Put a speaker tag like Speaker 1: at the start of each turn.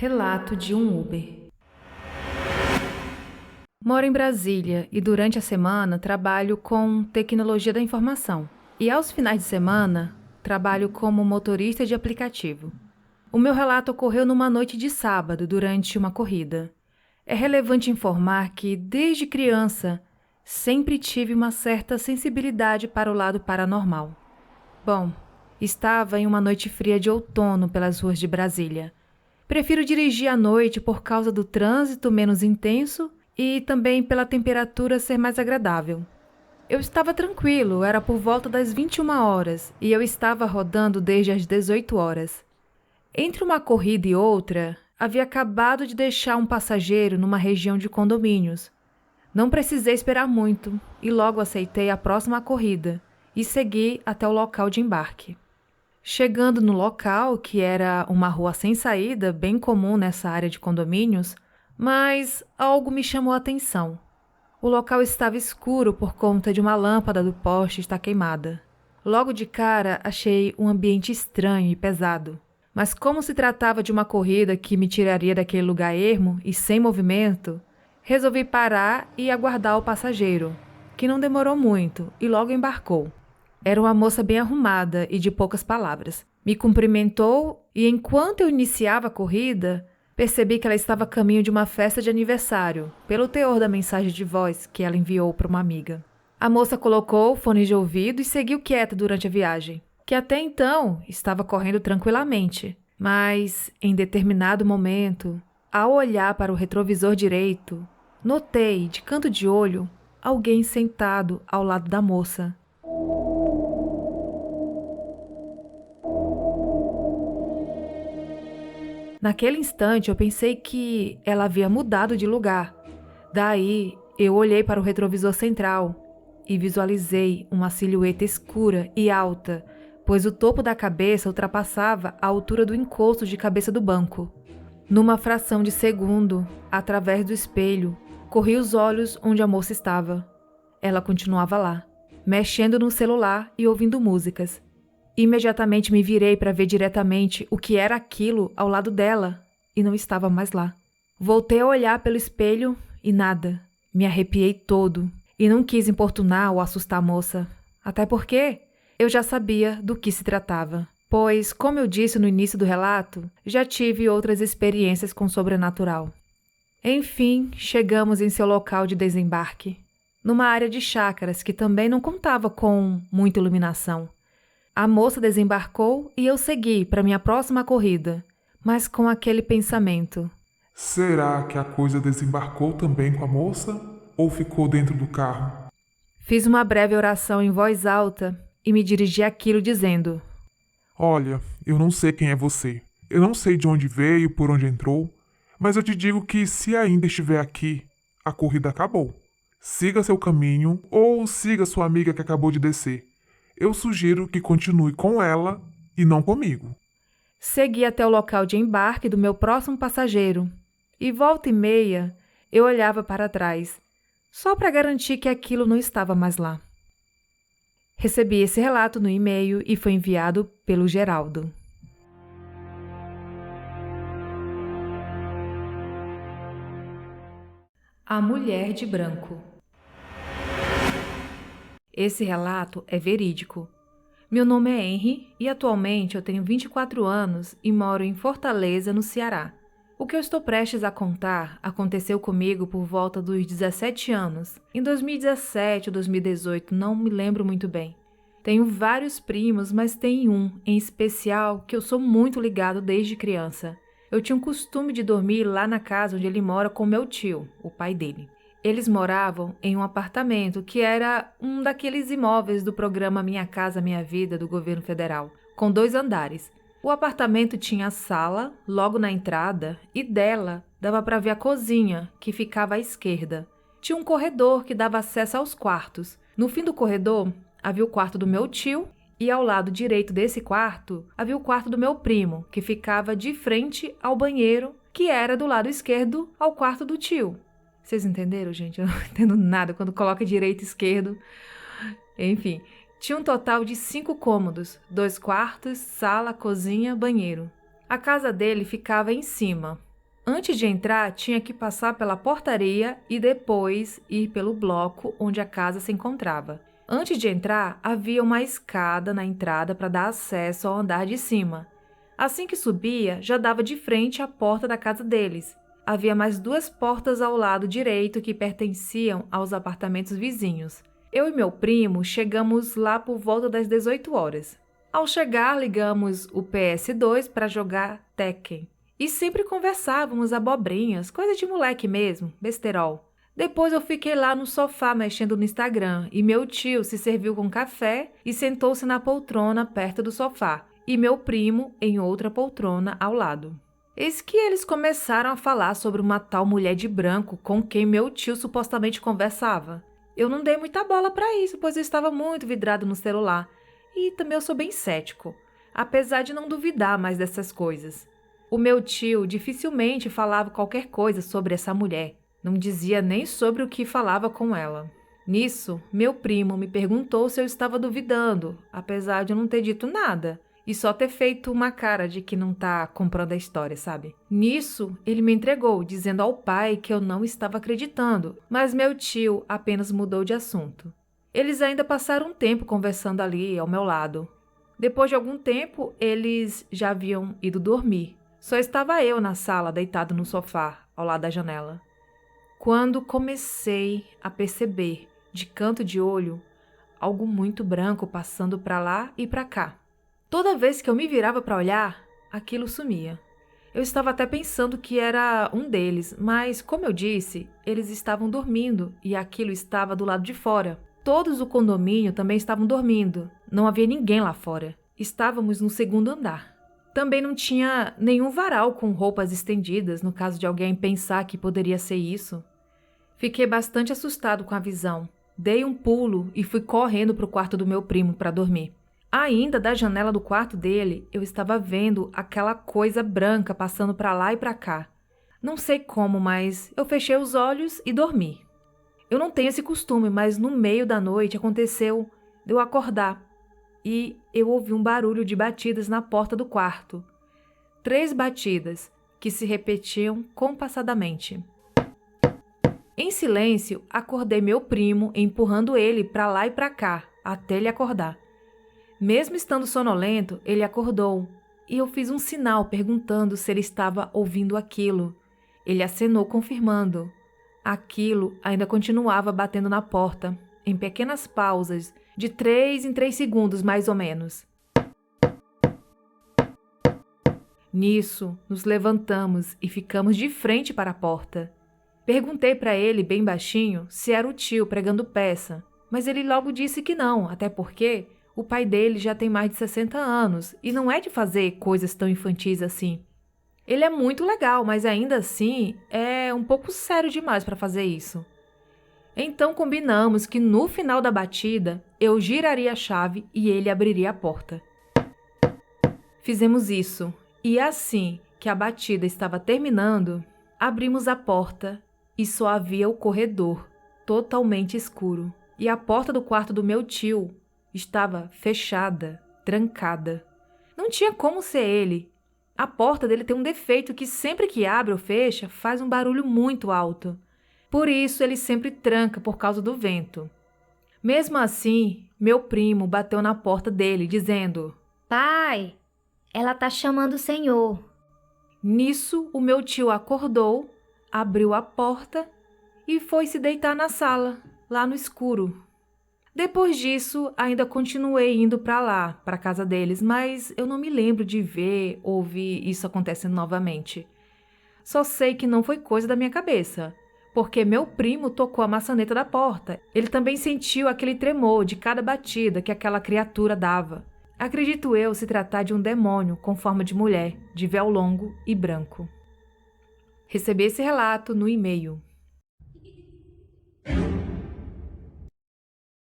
Speaker 1: Relato de um Uber. Moro em Brasília e durante a semana trabalho com tecnologia da informação. E aos finais de semana, trabalho como motorista de aplicativo. O meu relato ocorreu numa noite de sábado, durante uma corrida. É relevante informar que, desde criança, sempre tive uma certa sensibilidade para o lado paranormal. Bom, estava em uma noite fria de outono pelas ruas de Brasília. Prefiro dirigir à noite por causa do trânsito menos intenso e também pela temperatura ser mais agradável. Eu estava tranquilo, era por volta das 21 horas e eu estava rodando desde as 18 horas. Entre uma corrida e outra, havia acabado de deixar um passageiro numa região de condomínios. Não precisei esperar muito e logo aceitei a próxima corrida e segui até o local de embarque. Chegando no local, que era uma rua sem saída, bem comum nessa área de condomínios, mas algo me chamou a atenção. O local estava escuro por conta de uma lâmpada do poste estar queimada. Logo de cara, achei um ambiente estranho e pesado. Mas como se tratava de uma corrida que me tiraria daquele lugar ermo e sem movimento, resolvi parar e aguardar o passageiro, que não demorou muito e logo embarcou. Era uma moça bem arrumada e de poucas palavras. Me cumprimentou e, enquanto eu iniciava a corrida, percebi que ela estava a caminho de uma festa de aniversário, pelo teor da mensagem de voz que ela enviou para uma amiga. A moça colocou o fone de ouvido e seguiu quieta durante a viagem, que até então estava correndo tranquilamente. Mas, em determinado momento, ao olhar para o retrovisor direito, notei, de canto de olho, alguém sentado ao lado da moça. Naquele instante, eu pensei que ela havia mudado de lugar. Daí, eu olhei para o retrovisor central e visualizei uma silhueta escura e alta, pois o topo da cabeça ultrapassava a altura do encosto de cabeça do banco. Numa fração de segundo, através do espelho, corri os olhos onde a moça estava. Ela continuava lá, mexendo no celular e ouvindo músicas. Imediatamente me virei para ver diretamente o que era aquilo ao lado dela e não estava mais lá. Voltei a olhar pelo espelho e nada. Me arrepiei todo e não quis importunar ou assustar a moça, até porque eu já sabia do que se tratava, pois, como eu disse no início do relato, já tive outras experiências com o sobrenatural. Enfim, chegamos em seu local de desembarque, numa área de chácaras que também não contava com muita iluminação. A moça desembarcou e eu segui para minha próxima corrida, mas com aquele pensamento.
Speaker 2: Será que a coisa desembarcou também com a moça? Ou ficou dentro do carro?
Speaker 1: Fiz uma breve oração em voz alta e me dirigi àquilo dizendo:
Speaker 2: Olha, eu não sei quem é você. Eu não sei de onde veio, por onde entrou. Mas eu te digo que se ainda estiver aqui, a corrida acabou. Siga seu caminho ou siga sua amiga que acabou de descer. Eu sugiro que continue com ela e não comigo.
Speaker 1: Segui até o local de embarque do meu próximo passageiro e, volta e meia, eu olhava para trás, só para garantir que aquilo não estava mais lá. Recebi esse relato no e-mail e foi enviado pelo Geraldo. A Mulher de Branco. Esse relato é verídico. Meu nome é Henry e atualmente eu tenho 24 anos e moro em Fortaleza, no Ceará. O que eu estou prestes a contar aconteceu comigo por volta dos 17 anos, em 2017 ou 2018, não me lembro muito bem. Tenho vários primos, mas tem um, em especial, que eu sou muito ligado desde criança. Eu tinha o costume de dormir lá na casa onde ele mora com meu tio, o pai dele. Eles moravam em um apartamento que era um daqueles imóveis do programa Minha Casa Minha Vida do governo federal, com 2 andares. O apartamento tinha a sala logo na entrada e dela dava para ver a cozinha, que ficava à esquerda. Tinha um corredor que dava acesso aos quartos. No fim do corredor havia o quarto do meu tio e ao lado direito desse quarto havia o quarto do meu primo, que ficava de frente ao banheiro, que era do lado esquerdo ao quarto do tio. Vocês entenderam, gente? Eu não entendo nada quando coloca direito e esquerdo. Enfim, tinha um total de 5 cômodos, 2 quartos, sala, cozinha, banheiro. A casa dele ficava em cima. Antes de entrar, tinha que passar pela portaria e depois ir pelo bloco onde a casa se encontrava. Antes de entrar, havia uma escada na entrada para dar acesso ao andar de cima. Assim que subia, já dava de frente à porta da casa deles. Havia mais 2 portas ao lado direito que pertenciam aos apartamentos vizinhos. Eu e meu primo chegamos lá por volta das 18 horas. Ao chegar, ligamos o PS2 para jogar Tekken. E sempre conversávamos abobrinhas, coisa de moleque mesmo, besterol. Depois eu fiquei lá no sofá mexendo no Instagram e meu tio se serviu com café e sentou-se na poltrona perto do sofá e meu primo em outra poltrona ao lado. Eis que eles começaram a falar sobre uma tal mulher de branco com quem meu tio supostamente conversava. Eu não dei muita bola para isso, pois eu estava muito vidrado no celular e também eu sou bem cético, apesar de não duvidar mais dessas coisas. O meu tio dificilmente falava qualquer coisa sobre essa mulher, não dizia nem sobre o que falava com ela. Nisso, meu primo me perguntou se eu estava duvidando, apesar de eu não ter dito nada, e só ter feito uma cara de que não tá comprando a história, sabe? Nisso, ele me entregou, dizendo ao pai que eu não estava acreditando, mas meu tio apenas mudou de assunto. Eles ainda passaram um tempo conversando ali ao meu lado. Depois de algum tempo, eles já haviam ido dormir. Só estava eu na sala, deitado no sofá, ao lado da janela. Quando comecei a perceber, de canto de olho, algo muito branco passando para lá e para cá. Toda vez que eu me virava para olhar, aquilo sumia. Eu estava até pensando que era um deles, mas, como eu disse, eles estavam dormindo e aquilo estava do lado de fora. Todos do condomínio também estavam dormindo. Não havia ninguém lá fora. Estávamos no 2º andar. Também não tinha nenhum varal com roupas estendidas, no caso de alguém pensar que poderia ser isso. Fiquei bastante assustado com a visão. Dei um pulo e fui correndo para o quarto do meu primo para dormir. Ainda da janela do quarto dele, eu estava vendo aquela coisa branca passando para lá e para cá. Não sei como, mas eu fechei os olhos e dormi. Eu não tenho esse costume, mas no meio da noite aconteceu de eu acordar e eu ouvi um barulho de batidas na porta do quarto. 3 batidas que se repetiam compassadamente. Em silêncio, acordei meu primo, empurrando ele para lá e para cá, até ele acordar. Mesmo estando sonolento, ele acordou e eu fiz um sinal perguntando se ele estava ouvindo aquilo. Ele acenou confirmando. Aquilo ainda continuava batendo na porta, em pequenas pausas, de 3 em 3 segundos mais ou menos. Nisso, nos levantamos e ficamos de frente para a porta. Perguntei para ele bem baixinho se era o tio pregando peça, mas ele logo disse que não, até porque o pai dele já tem mais de 60 anos e não é de fazer coisas tão infantis assim. Ele é muito legal, mas ainda assim é um pouco sério demais para fazer isso. Então combinamos que no final da batida eu giraria a chave e ele abriria a porta. Fizemos isso e assim que a batida estava terminando, abrimos a porta e só havia o corredor, totalmente escuro. E a porta do quarto do meu tio estava fechada, trancada. Não tinha como ser ele. A porta dele tem um defeito que sempre que abre ou fecha faz um barulho muito alto. Por isso ele sempre tranca por causa do vento. Mesmo assim, meu primo bateu na porta dele dizendo:
Speaker 3: Pai, ela tá chamando o senhor.
Speaker 1: Nisso, o meu tio acordou, abriu a porta e foi se deitar na sala, lá no escuro. Depois disso, ainda continuei indo para lá, para a casa deles, mas eu não me lembro de ver ou ouvir isso acontecendo novamente. Só sei que não foi coisa da minha cabeça, porque meu primo tocou a maçaneta da porta. Ele também sentiu aquele tremor de cada batida que aquela criatura dava. Acredito eu se tratar de um demônio com forma de mulher, de véu longo e branco. Recebi esse relato no e-mail.